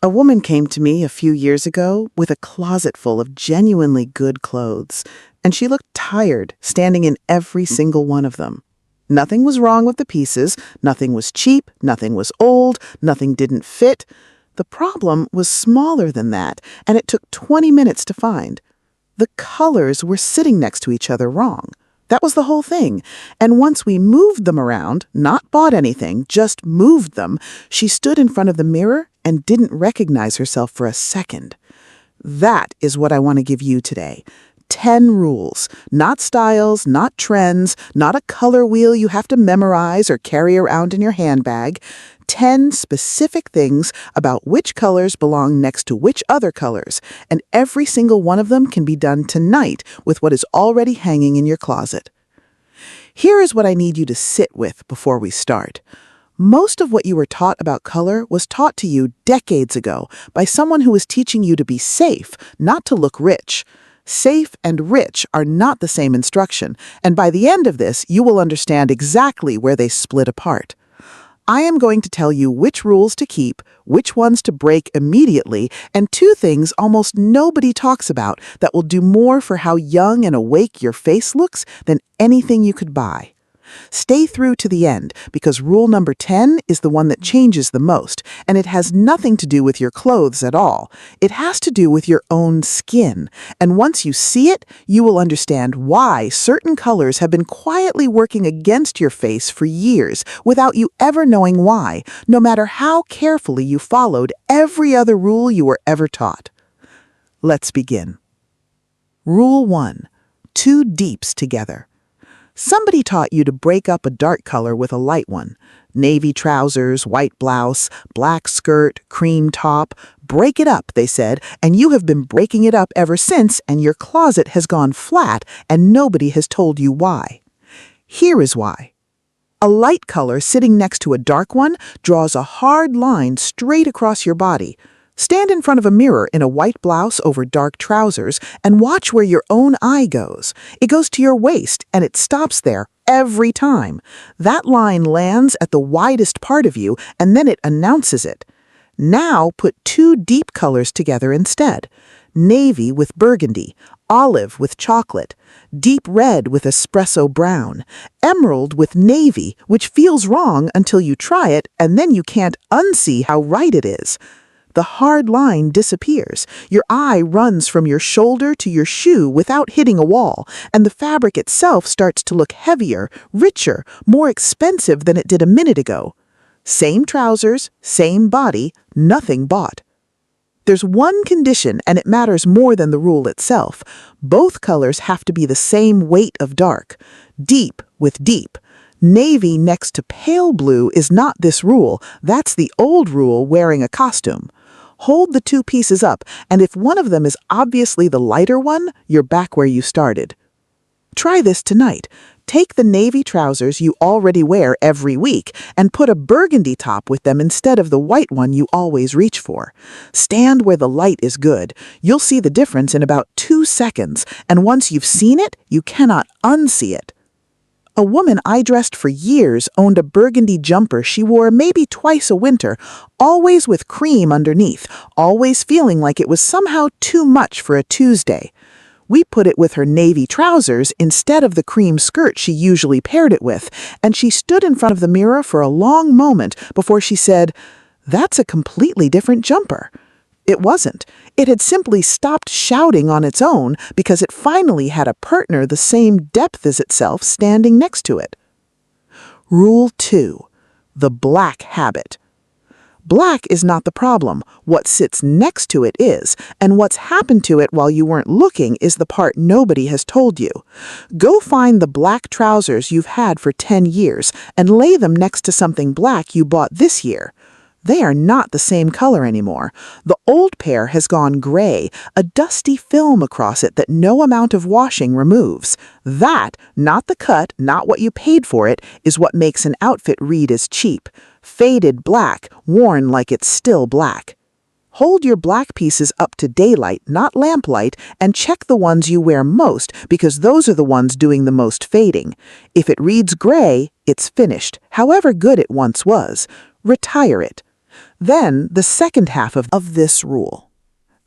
A woman came to me a few years ago with a closet full of genuinely good clothes, and she looked tired, standing in every single one of them. Nothing was wrong with the pieces, nothing was cheap, nothing was old, nothing didn't fit. The problem was smaller than that, and it took 20 minutes to find. The colors were sitting next to each other wrong. That was the whole thing. And once we moved them around, not bought anything, just moved them, she stood in front of the mirror and didn't recognize herself for a second. That is what I want to give you today. 10 rules, not styles, not trends, not a color wheel you have to memorize or carry around in your handbag. 10 specific things about which colors belong next to which other colors, and every single one of them can be done tonight with what is already hanging in your closet. Here is what I need you to sit with before we start. Most of what you were taught about color was taught to you decades ago by someone who was teaching you to be safe, not to look rich. Safe and rich are not the same instruction, and by the end of this, you will understand exactly where they split apart. I am going to tell you which rules to keep, which ones to break immediately, and 2 things almost nobody talks about that will do more for how young and awake your face looks than anything you could buy. Stay through to the end, because rule number 10 is the one that changes the most, and it has nothing to do with your clothes at all. It has to do with your own skin, and once you see it, you will understand why certain colors have been quietly working against your face for years without you ever knowing why, no matter how carefully you followed every other rule you were ever taught. Let's begin. Rule 1. 2 deeps together. Somebody taught you to break up a dark color with a light one. Navy trousers, white blouse, black skirt, cream top. Break it up, they said, and you have been breaking it up ever since, and your closet has gone flat, and nobody has told you why. Here is why. A light color sitting next to a dark one draws a hard line straight across your body. Stand in front of a mirror in a white blouse over dark trousers and watch where your own eye goes. It goes to your waist, and it stops there every time. That line lands at the widest part of you, and then it announces it. Now put 2 deep colors together instead. Navy with burgundy, olive with chocolate, deep red with espresso brown, emerald with navy, which feels wrong until you try it, and then you can't unsee how right it is. The hard line disappears. Your eye runs from your shoulder to your shoe without hitting a wall, and the fabric itself starts to look heavier, richer, more expensive than it did a minute ago. Same trousers, same body, nothing bought. There's one condition, and it matters more than the rule itself. Both colors have to be the same weight of dark. Deep with deep. Navy next to pale blue is not this rule. That's the old rule wearing a costume. Hold the 2 pieces up, and if one of them is obviously the lighter one, you're back where you started. Try this tonight. Take the navy trousers you already wear every week and put a burgundy top with them instead of the white one you always reach for. Stand where the light is good. You'll see the difference in about 2 seconds, and once you've seen it, you cannot unsee it. A woman I dressed for years owned a burgundy jumper she wore maybe twice a winter, always with cream underneath, always feeling like it was somehow too much for a Tuesday. We put it with her navy trousers instead of the cream skirt she usually paired it with, and she stood in front of the mirror for a long moment before she said, "That's a completely different jumper." It wasn't. It had simply stopped shouting on its own because it finally had a partner the same depth as itself standing next to it. Rule 2. The black habit. Black is not the problem. What sits next to it is, and what's happened to it while you weren't looking is the part nobody has told you. Go find the black trousers you've had for 10 years and lay them next to something black you bought this year. They are not the same color anymore. The old pair has gone gray, a dusty film across it that no amount of washing removes. That, not the cut, not what you paid for it, is what makes an outfit read as cheap. Faded black, worn like it's still black. Hold your black pieces up to daylight, not lamplight, and check the ones you wear most, because those are the ones doing the most fading. If it reads gray, it's finished, however good it once was. Retire it. Then the second half of this rule.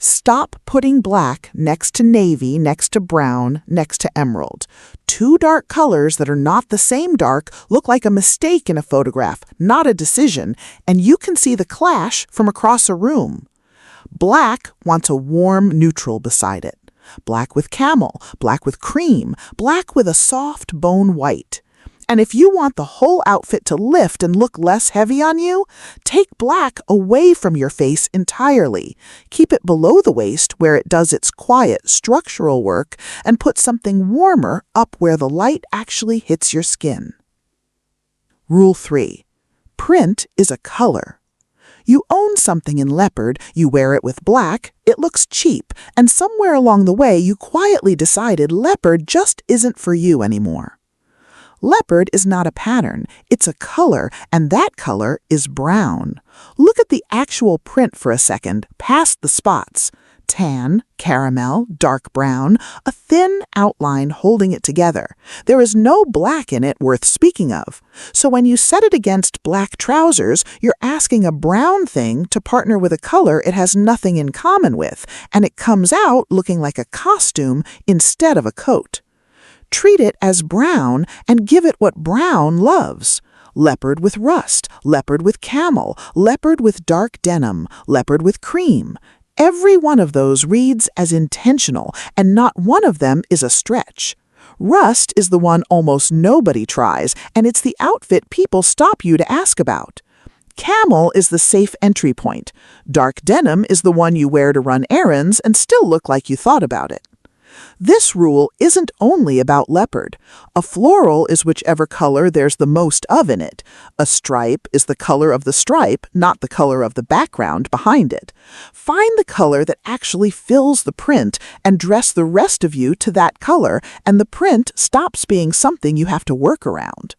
Stop putting black next to navy, next to brown, next to emerald. Two dark colors that are not the same dark look like a mistake in a photograph, not a decision, and you can see the clash from across a room. Black wants a warm neutral beside it. Black with camel, black with cream, black with a soft bone white. And if you want the whole outfit to lift and look less heavy on you, take black away from your face entirely. Keep it below the waist where it does its quiet structural work and put something warmer up where the light actually hits your skin. Rule 3. Print is a color. You own something in leopard, you wear it with black, it looks cheap, and somewhere along the way you quietly decided leopard just isn't for you anymore. Leopard is not a pattern, it's a color, and that color is brown. Look at the actual print for a second, past the spots. Tan, caramel, dark brown, a thin outline holding it together. There is no black in it worth speaking of. So when you set it against black trousers, you're asking a brown thing to partner with a color it has nothing in common with, and it comes out looking like a costume instead of a coat. Treat it as brown and give it what brown loves. Leopard with rust, leopard with camel, leopard with dark denim, leopard with cream. Every one of those reads as intentional, and not one of them is a stretch. Rust is the one almost nobody tries, and it's the outfit people stop you to ask about. Camel is the safe entry point. Dark denim is the one you wear to run errands and still look like you thought about it. This rule isn't only about leopard. A floral is whichever color there's the most of in it. A stripe is the color of the stripe, not the color of the background behind it. Find the color that actually fills the print and dress the rest of you to that color, and the print stops being something you have to work around.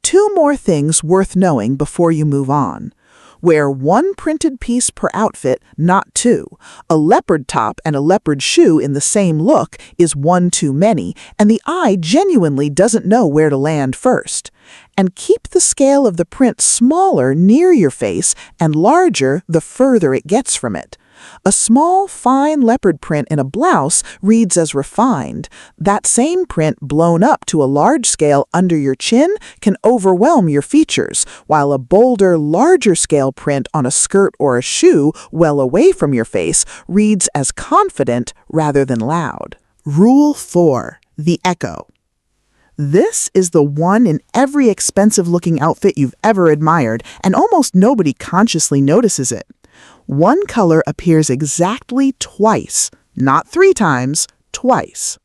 Two more things worth knowing before you move on. Wear one printed piece per outfit, not two. A leopard top and a leopard shoe in the same look is one too many, and the eye genuinely doesn't know where to land first. And keep the scale of the print smaller near your face and larger the further it gets from it. A small, fine leopard print in a blouse reads as refined. That same print blown up to a large scale under your chin can overwhelm your features, while a bolder, larger scale print on a skirt or a shoe well away from your face reads as confident rather than loud. Rule 4. The echo. This is the one in every expensive-looking outfit you've ever admired, and almost nobody consciously notices it. One color appears exactly twice, not 3 times, twice.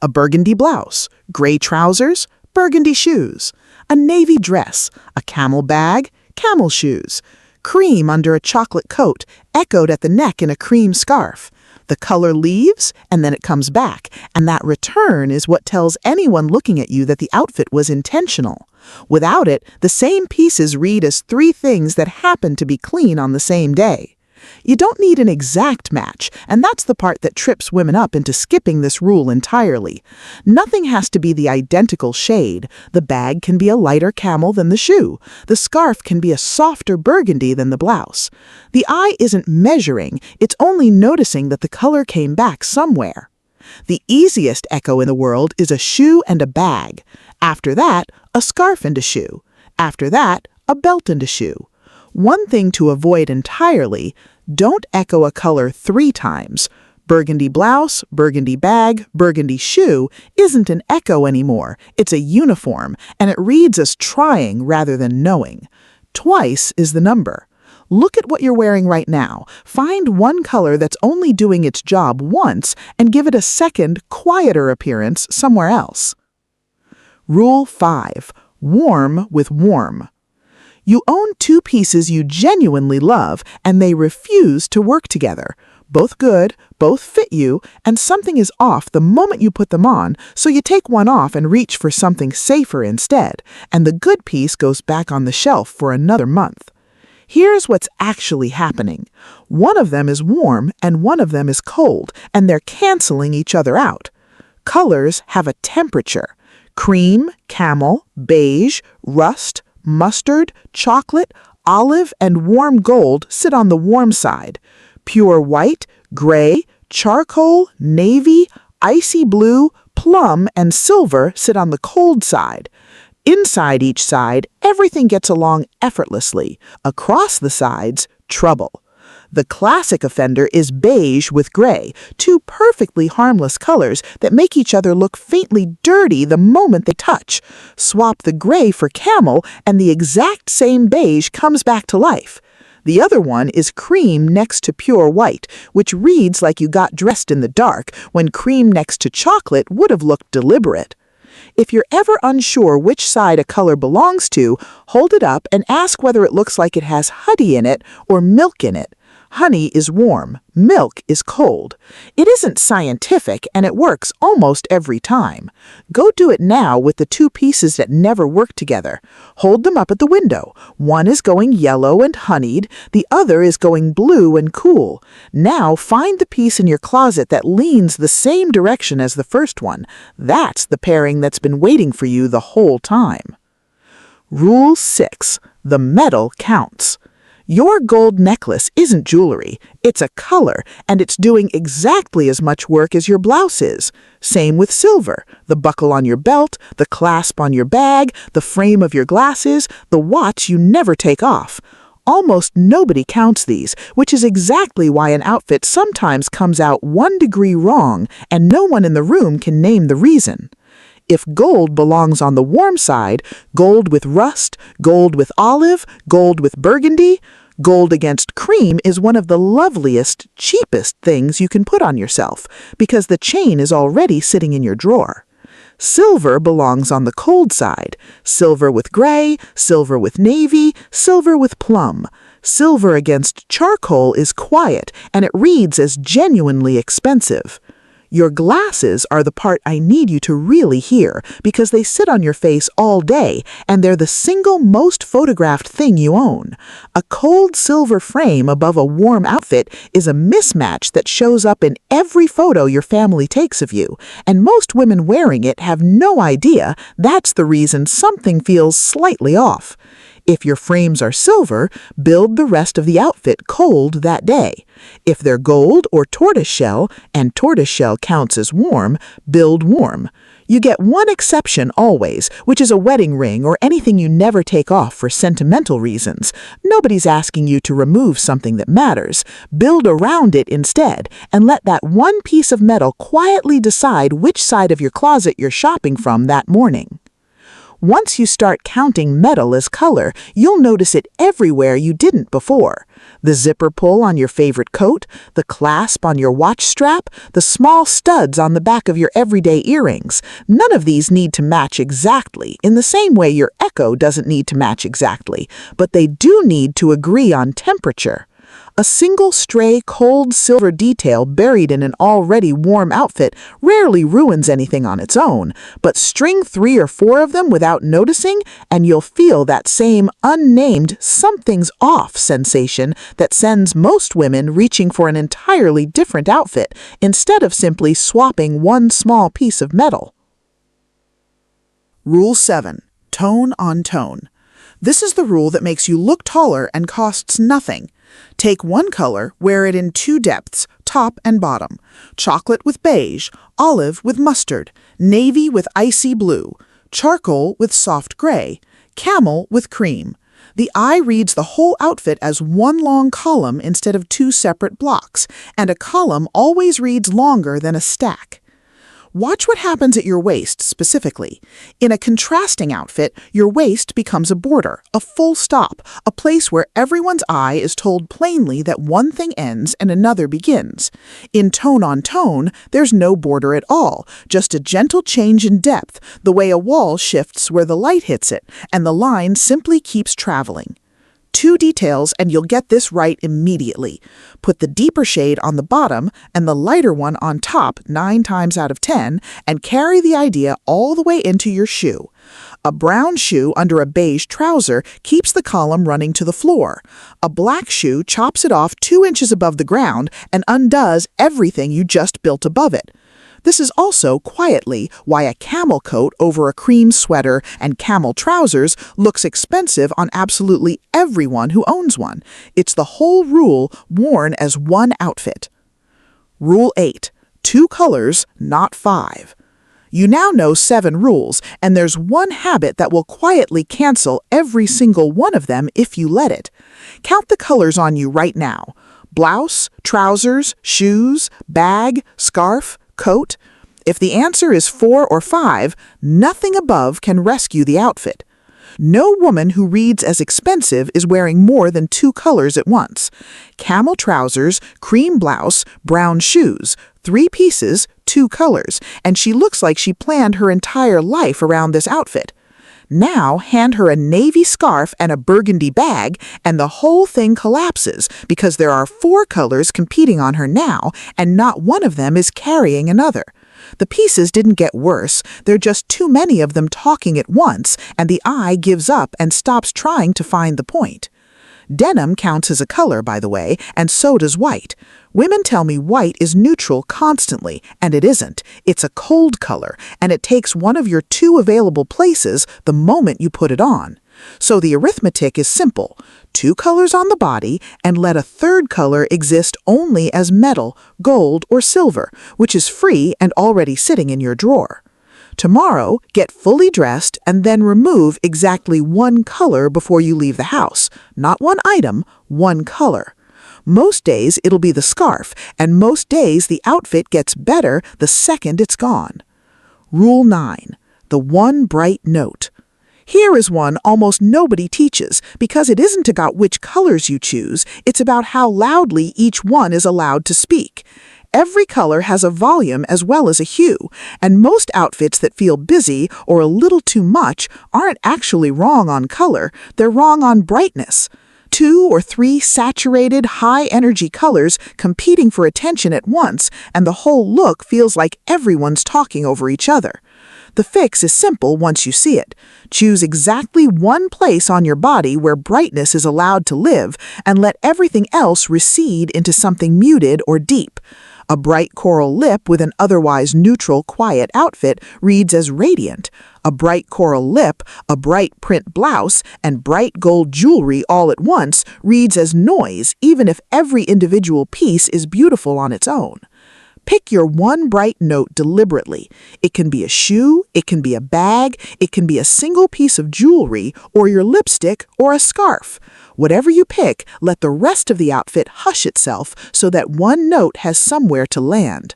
A burgundy blouse, gray trousers, burgundy shoes. A navy dress, a camel bag, camel shoes. Cream under a chocolate coat, echoed at the neck in a cream scarf. The color leaves, and then it comes back, and that return is what tells anyone looking at you that the outfit was intentional. Without it, the same pieces read as 3 things that happen to be clean on the same day. You don't need an exact match, and that's the part that trips women up into skipping this rule entirely. Nothing has to be the identical shade. The bag can be a lighter camel than the shoe. The scarf can be a softer burgundy than the blouse. The eye isn't measuring, it's only noticing that the color came back somewhere. The easiest echo in the world is a shoe and a bag. After that, a scarf and a shoe. After that, a belt and a shoe. One thing to avoid entirely: don't echo a color 3 times. Burgundy blouse, burgundy bag, burgundy shoe isn't an echo anymore. It's a uniform, and it reads as trying rather than knowing. Twice is the number. Look at what you're wearing right now. Find one color that's only doing its job once and give it a second, quieter appearance somewhere else. Rule 5. Warm with warm. You own 2 pieces you genuinely love, and they refuse to work together. Both good, both fit you, and something is off the moment you put them on, so you take one off and reach for something safer instead, and the good piece goes back on the shelf for another month. Here's what's actually happening. One of them is warm and one of them is cold, and they're canceling each other out. Colors have a temperature. Cream, camel, beige, rust, mustard, chocolate, Olive and warm gold sit on the warm side. Pure white, gray, charcoal, navy, icy blue, plum, and silver sit on the cold side. Inside each side, everything gets along effortlessly. Across the sides, trouble. The classic offender is beige with gray, two perfectly harmless colors that make each other look faintly dirty the moment they touch. Swap the gray for camel, and the exact same beige comes back to life. The other one is cream next to pure white, which reads like you got dressed in the dark when cream next to chocolate would have looked deliberate. If you're ever unsure which side a color belongs to, hold it up and ask whether it looks like it has honey in it or milk in it. Honey is warm, milk is cold. It isn't scientific, and it works almost every time. Go do it now with the two pieces that never work together. Hold them up at the window. One is going yellow and honeyed, the other is going blue and cool. Now find the piece in your closet that leans the same direction as the first one. That's the pairing that's been waiting for you the whole time. Rule 6. The metal counts. Your gold necklace isn't jewelry, it's a color, and it's doing exactly as much work as your blouse is. Same with silver, the buckle on your belt, the clasp on your bag, the frame of your glasses, the watch you never take off. Almost nobody counts these, which is exactly why an outfit sometimes comes out 1 degree wrong, and no one in the room can name the reason. If gold belongs on the warm side, gold with rust, gold with olive, gold with burgundy, gold against cream is one of the loveliest, cheapest things you can put on yourself, because the chain is already sitting in your drawer. Silver belongs on the cold side, silver with gray, silver with navy, silver with plum. Silver against charcoal is quiet, and it reads as genuinely expensive. Your glasses are the part I need you to really hear, because they sit on your face all day, and they're the single most photographed thing you own. A cold silver frame above a warm outfit is a mismatch that shows up in every photo your family takes of you, and most women wearing it have no idea that's the reason something feels slightly off. If your frames are silver, build the rest of the outfit cold that day. If they're gold or tortoiseshell, and tortoiseshell counts as warm, build warm. You get one exception always, which is a wedding ring or anything you never take off for sentimental reasons. Nobody's asking you to remove something that matters. Build around it instead, and let that one piece of metal quietly decide which side of your closet you're shopping from that morning. Once you start counting metal as color, you'll notice it everywhere you didn't before. The zipper pull on your favorite coat, the clasp on your watch strap, the small studs on the back of your everyday earrings. None of these need to match exactly, in the same way your echo doesn't need to match exactly, but they do need to agree on temperature. A single stray cold silver detail buried in an already warm outfit rarely ruins anything on its own, but string 3 or 4 of them without noticing, and you'll feel that same unnamed something's off sensation that sends most women reaching for an entirely different outfit instead of simply swapping one small piece of metal. Rule 7. Tone on tone. This is the rule that makes you look taller and costs nothing. Take one color, wear it in 2 depths, top and bottom. Chocolate with beige, olive with mustard, navy with icy blue, charcoal with soft gray, camel with cream. The eye reads the whole outfit as one long column instead of 2 separate blocks, and a column always reads longer than a stack. Watch what happens at your waist specifically. In a contrasting outfit, your waist becomes a border, a full stop, a place where everyone's eye is told plainly that one thing ends and another begins. In tone on tone, there's no border at all, just a gentle change in depth, the way a wall shifts where the light hits it, and the line simply keeps traveling. 2 details and you'll get this right immediately. Put the deeper shade on the bottom and the lighter one on top 9 times out of 10, and carry the idea all the way into your shoe. A brown shoe under a beige trouser keeps the column running to the floor. A black shoe chops it off 2 inches above the ground and undoes everything you just built above it. This is also, quietly, why a camel coat over a cream sweater and camel trousers looks expensive on absolutely everyone who owns one. It's the whole rule worn as one outfit. Rule 8. 2 colors, not 5. You now know 7 rules, and there's one habit that will quietly cancel every single one of them if you let it. Count the colors on you right now. Blouse, trousers, shoes, bag, scarf, coat. If the answer is 4 or 5, nothing above can rescue the outfit. No woman who reads as expensive is wearing more than 2 colors at once. Camel trousers, cream blouse, brown shoes, 3 pieces, 2 colors, and she looks like she planned her entire life around this outfit. Now hand her a navy scarf and a burgundy bag, and the whole thing collapses because there are 4 colors competing on her now, and not one of them is carrying another. The pieces didn't get worse, there are just too many of them talking at once, and the eye gives up and stops trying to find the point. Denim counts as a color, by the way, and so does white. Women tell me white is neutral constantly, and it isn't. It's a cold color, and it takes one of your 2 available places the moment you put it on. So the arithmetic is simple. 2 colors on the body, and let a 3rd color exist only as metal, gold, or silver, which is free and already sitting in your drawer. Tomorrow, get fully dressed and then remove exactly 1 color before you leave the house. Not 1 item, 1 color. Most days it'll be the scarf, and most days the outfit gets better the second it's gone. Rule 9. The one bright note. Here is one almost nobody teaches, because it isn't about which colors you choose, it's about how loudly each one is allowed to speak. Every color has a volume as well as a hue, and most outfits that feel busy or a little too much aren't actually wrong on color, they're wrong on brightness. 2 or 3 saturated, high-energy colors competing for attention at once, and the whole look feels like everyone's talking over each other. The fix is simple once you see it. Choose exactly 1 place on your body where brightness is allowed to live, and let everything else recede into something muted or deep. A bright coral lip with an otherwise neutral, quiet outfit reads as radiant. A bright coral lip, a bright print blouse, and bright gold jewelry all at once reads as noise, even if every individual piece is beautiful on its own. Pick your one bright note deliberately. It can be a shoe, it can be a bag, it can be a single piece of jewelry, or your lipstick, or a scarf. Whatever you pick, let the rest of the outfit hush itself so that one note has somewhere to land.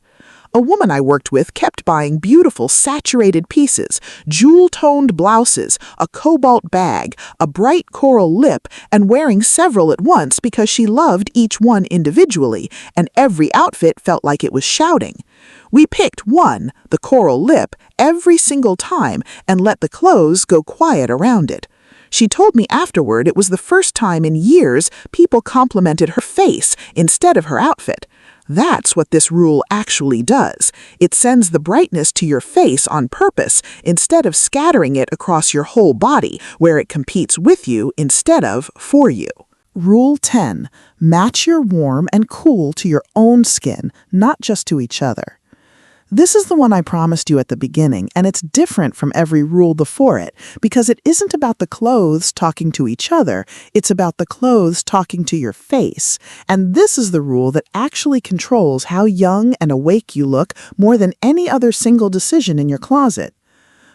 A woman I worked with kept buying beautiful saturated pieces, jewel-toned blouses, a cobalt bag, a bright coral lip, and wearing several at once because she loved each one individually, and every outfit felt like it was shouting. We picked one, the coral lip, every single time and let the clothes go quiet around it. She told me afterward it was the first time in years people complimented her face instead of her outfit. That's what this rule actually does. It sends the brightness to your face on purpose instead of scattering it across your whole body, where it competes with you instead of for you. Rule 10. Match your warm and cool to your own skin, not just to each other. This is the one I promised you at the beginning, and it's different from every rule before it, because it isn't about the clothes talking to each other, it's about the clothes talking to your face. And this is the rule that actually controls how young and awake you look more than any other single decision in your closet.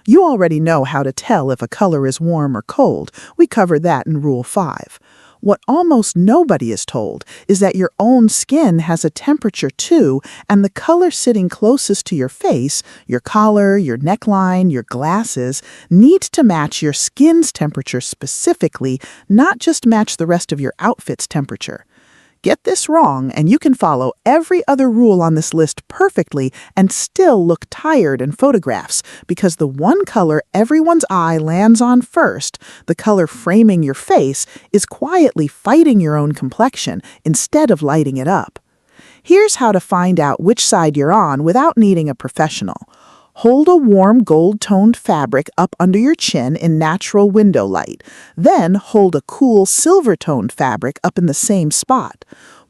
You already know how to tell if a color is warm or cold. We covered that in Rule 5. What almost nobody is told is that your own skin has a temperature too, and the color sitting closest to your face, your collar, your neckline, your glasses, needs to match your skin's temperature specifically, not just match the rest of your outfit's temperature. Get this wrong, and you can follow every other rule on this list perfectly and still look tired in photographs, because the one color everyone's eye lands on first, the color framing your face, is quietly fighting your own complexion instead of lighting it up. Here's how to find out which side you're on without needing a professional. Hold a warm gold-toned fabric up under your chin in natural window light. Then hold a cool silver-toned fabric up in the same spot.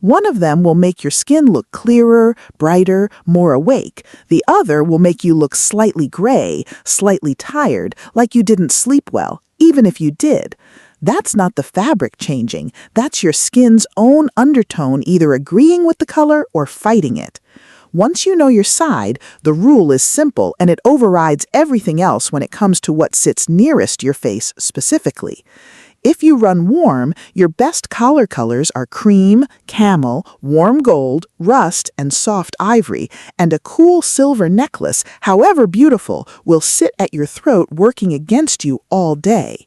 One of them will make your skin look clearer, brighter, more awake. The other will make you look slightly gray, slightly tired, like you didn't sleep well, even if you did. That's not the fabric changing. That's your skin's own undertone either agreeing with the color or fighting it. Once you know your side, the rule is simple and it overrides everything else when it comes to what sits nearest your face specifically. If you run warm, your best collar colors are cream, camel, warm gold, rust, and soft ivory, and a cool silver necklace, however beautiful, will sit at your throat working against you all day.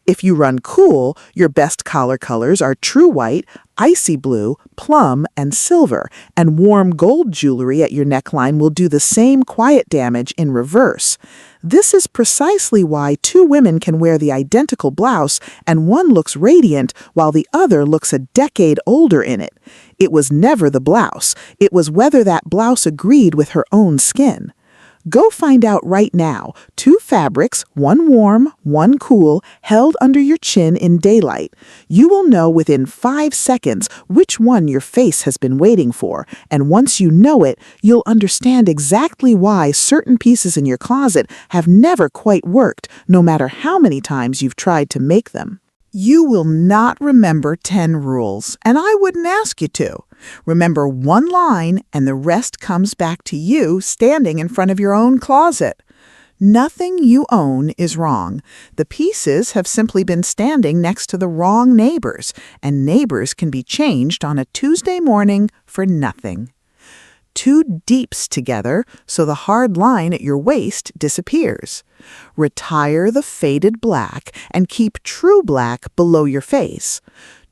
If you run cool, your best collar colors are true white, icy blue, plum, and silver, and warm gold jewelry at your neckline will do the same quiet damage in reverse. This is precisely why two women can wear the identical blouse and one looks radiant while the other looks a decade older in it. It was never the blouse. It was whether that blouse agreed with her own skin. Go find out right now. 2 fabrics, one warm, one cool, held under your chin in daylight. You will know within 5 seconds which one your face has been waiting for, and once you know it, you'll understand exactly why certain pieces in your closet have never quite worked, no matter how many times you've tried to make them. You will not remember 10 rules, and I wouldn't ask you to. Remember one line, and the rest comes back to you standing in front of your own closet. Nothing you own is wrong. The pieces have simply been standing next to the wrong neighbors, and neighbors can be changed on a Tuesday morning for nothing. 2 deeps together so the hard line at your waist disappears. Retire the faded black and keep true black below your face.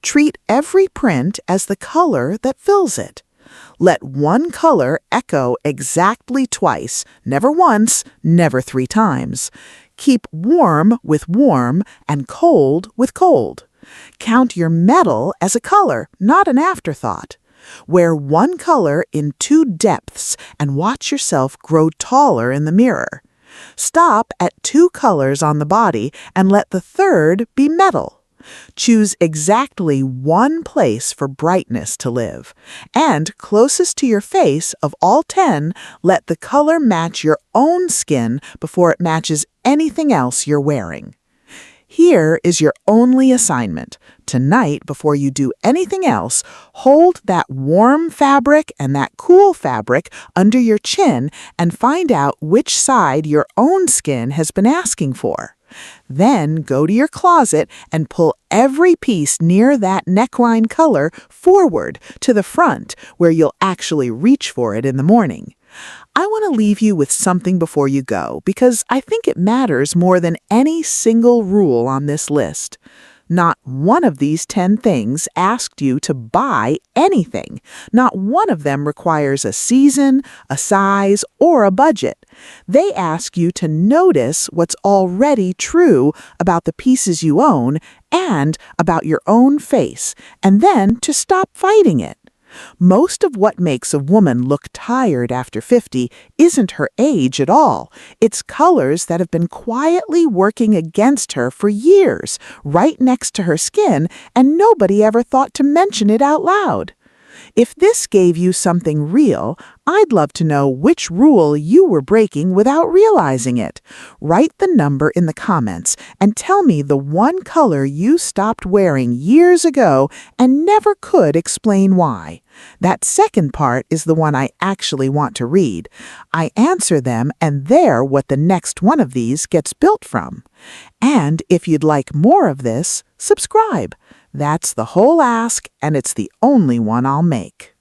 Treat every print as the color that fills it. Let one color echo exactly twice, never once, never 3 times. Keep warm with warm and cold with cold. Count your metal as a color, not an afterthought. Wear one color in 2 depths and watch yourself grow taller in the mirror. Stop at 2 colors on the body and let the third be metal. Choose exactly one place for brightness to live. And closest to your face of all 10, let the color match your own skin before it matches anything else you're wearing. Here is your only assignment. Tonight, before you do anything else, hold that warm fabric and that cool fabric under your chin and find out which side your own skin has been asking for. Then go to your closet and pull every piece near that neckline color forward to the front where you'll actually reach for it in the morning. I want to leave you with something before you go because I think it matters more than any single rule on this list. Not one of these 10 things asked you to buy anything. Not one of them requires a season, a size, or a budget. They ask you to notice what's already true about the pieces you own and about your own face, and then to stop fighting it. Most of what makes a woman look tired after 50 isn't her age at all. It's colors that have been quietly working against her for years, right next to her skin, and nobody ever thought to mention it out loud. If this gave you something real, I'd love to know which rule you were breaking without realizing it. Write the number in the comments and tell me the one color you stopped wearing years ago and never could explain why. That second part is the one I actually want to read. I answer them and they're what the next one of these gets built from. And if you'd like more of this, subscribe. That's the whole ask, and it's the only one I'll make.